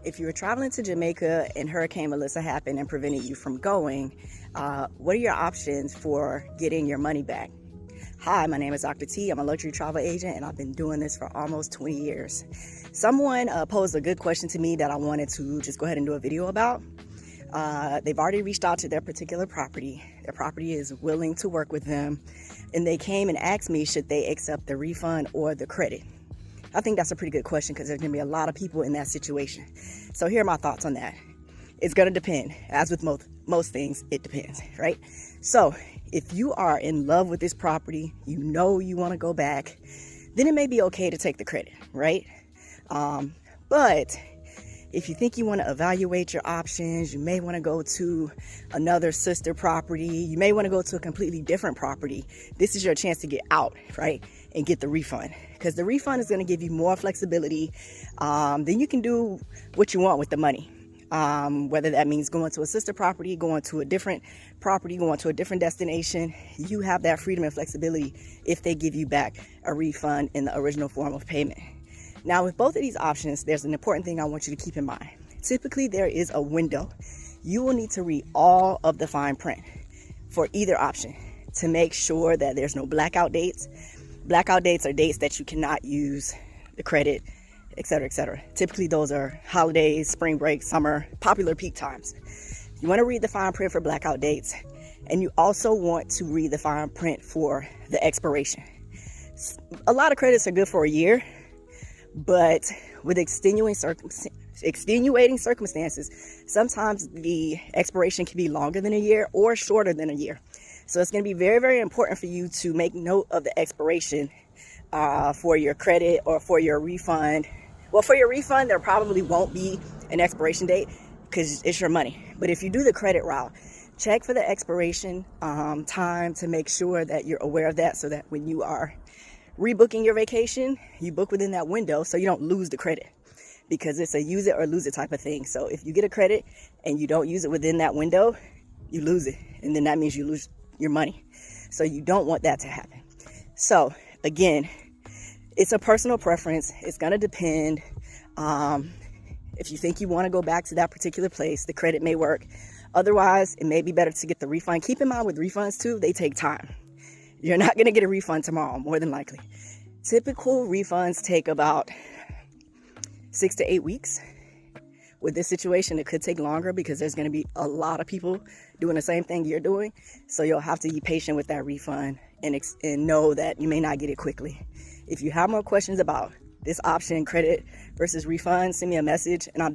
If you were traveling to Jamaica and Hurricane Melissa happened and prevented you from going, what are your options for getting your money back? Hi, my name is Dr. T. I'm a luxury travel agent and I've been doing this for almost 20 years. Someone posed a good question to me that I wanted to just go ahead and do a video about. They've already reached out to their particular property. Their property is willing to work with them. And they came and asked me, should they accept the refund or the credit? I think that's a pretty good question because there's going to be a lot of people in that situation. So here are my thoughts on that. It's going to depend. As with most things, it depends, right? So if you are in love with this property, you know you want to go back, then it may be okay to take the credit, right? But if you think you want to evaluate your options, you may want to go to another sister property. You may want to go to a completely different property. This is your chance to get out, right? And get the refund, because the refund is going to give you more flexibility. Then you can do what you want with the money. Whether that means going to a sister property, going to a different property, going to a different destination, you have that freedom and flexibility if they give you back a refund in the original form of payment. Now, with both of these options, there's an important thing I want you to keep in mind. Typically, there is a window. You will need to read all of the fine print for either option to make sure that there's no blackout dates. Blackout dates are dates that you cannot use the credit, etc., etc. Typically, those are holidays, spring break, summer, popular peak times. You want to read the fine print for blackout dates, and you also want to read the fine print for the expiration. A lot of credits are good for a year, but with extenuating circumstances, sometimes the expiration can be longer than a year or shorter than a year. So it's going to be very, very important for you to make note of the expiration for your credit or for your refund. Well, for your refund, there probably won't be an expiration date because it's your money. But if you do the credit route, check for the expiration time to make sure that you're aware of that, so that when you are rebooking your vacation, you book within that window so you don't lose the credit, because it's a use it or lose it type of thing. So if you get a credit and you don't use it within that window, you lose it. And then that means you lose your money. So you don't want that to happen. So again, it's a personal preference. It's going to depend. If you think you want to go back to that particular place, the credit may work. Otherwise, it may be better to get the refund. Keep in mind with refunds too, they take time. You're not going to get a refund tomorrow, more than likely. Typical refunds take about 6 to 8 weeks. With this situation, it could take longer because there's going to be a lot of people doing the same thing you're doing. So you'll have to be patient with that refund and know that you may not get it quickly. If you have more questions about this option, credit versus refund, send me a message and I'll